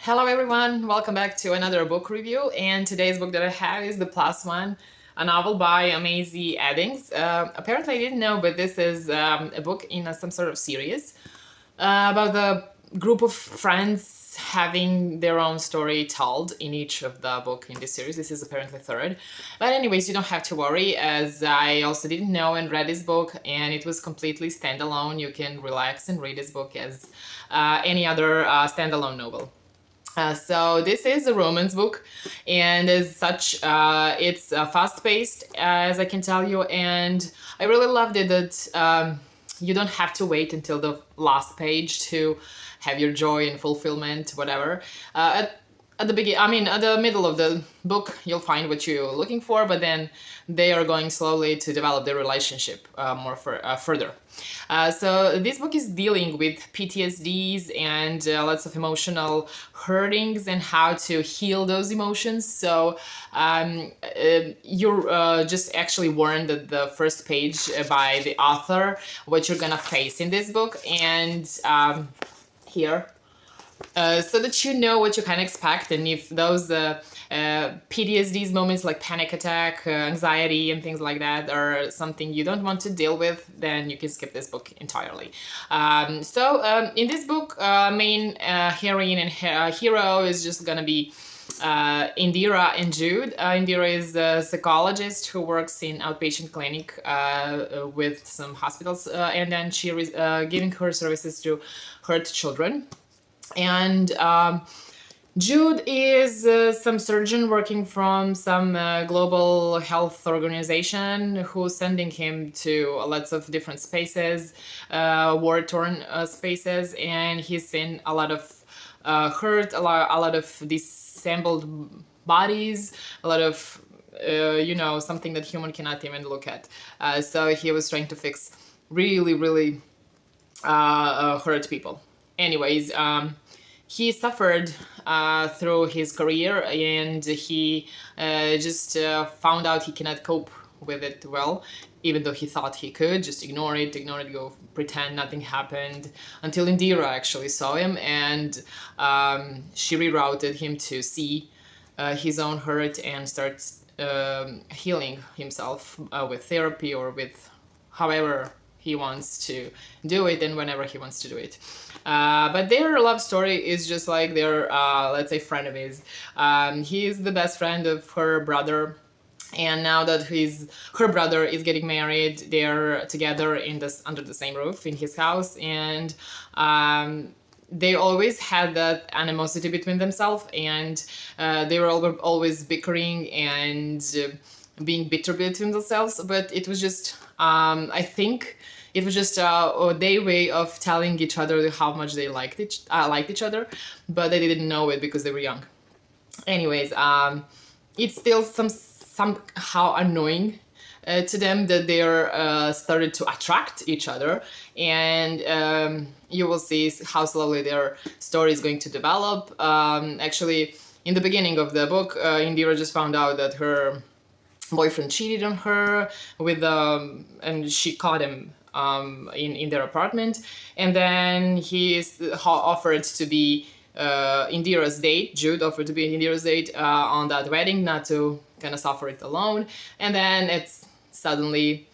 Hello everyone, welcome back to another book review, and today's book that I have is The Plus One, a novel by Mazey Eddings. Apparently I didn't know, but this is a book in some sort of series about the group of friends having their own story told in each of the book in this series. This is apparently third. But anyways, you don't have to worry, as I also didn't know and read this book, and it was completely standalone. You can relax and read this book as any other standalone novel. So this is a romance book, and as such, it's fast-paced, as I can tell you, and I really loved it that you don't have to wait until the last page to have your joy and fulfillment, whatever. At the beginning, at the middle of the book, you'll find what you're looking for, but then they are going slowly to develop their relationship further. So this book is dealing with PTSDs and lots of emotional hurtings and how to heal those emotions. So you're just actually warned at the first page by the author what you're gonna face in this book, and here. So that you know what you can expect, and if those PTSD's moments like panic attack, anxiety and things like that are something you don't want to deal with, then you can skip this book entirely. In this book, main heroine and hero is just gonna be Indira and Jude. Indira is a psychologist who works in outpatient clinic with some hospitals, and then she is giving her services to hurt children. And Jude is some surgeon working from some global health organization who's sending him to lots of different spaces, war-torn spaces, and he's seen a lot of hurt, a lot of disassembled bodies, a lot of something that human cannot even look at. So he was trying to fix really hurt people. Anyways, he suffered through his career, and he just found out he cannot cope with it well, even though he thought he could. Just ignore it, go pretend nothing happened, until Indira actually saw him, and she rerouted him to see his own hurt and start healing himself with therapy or with however he wants to do it and whenever he wants to do it. But their love story is just like their, let's say, frenemies. He's the best friend of her brother, and now that her brother is getting married, they're together under the same roof in his house, and they always had that animosity between themselves, and they were always bickering and being bitter between themselves. But it was just, I think, it was just their way of telling each other how much they liked each other, but they didn't know it because they were young. Anyways, it's still somehow annoying to them that they're started to attract each other, and you will see how slowly their story is going to develop. Actually, in the beginning of the book, Indira just found out that her boyfriend cheated on her and she caught him in their apartment, and then he is offered to be Indira's date. Jude offered to be Indira's date on that wedding, not to kind of suffer it alone. And then it's suddenly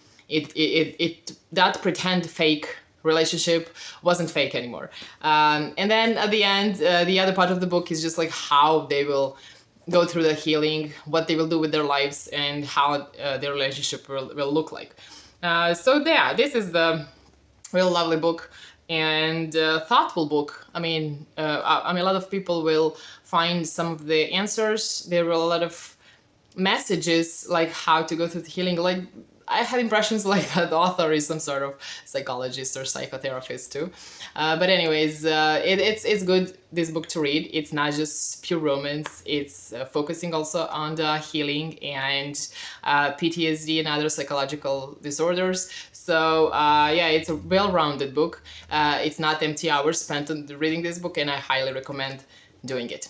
that pretend fake relationship wasn't fake anymore. And then at the end, the other part of the book is just like how they will go through the healing, what they will do with their lives, and how their relationship will look like. This is the real lovely book and thoughtful book. I mean, a lot of people will find some of the answers. There were a lot of messages like how to go through the healing. Like, I have impressions like that the author is some sort of psychologist or psychotherapist too. But anyways, it's good, this book, to read. It's not just pure romance. It's focusing also on the healing and PTSD and other psychological disorders. So it's a well-rounded book. It's not empty hours spent on reading this book, and I highly recommend doing it.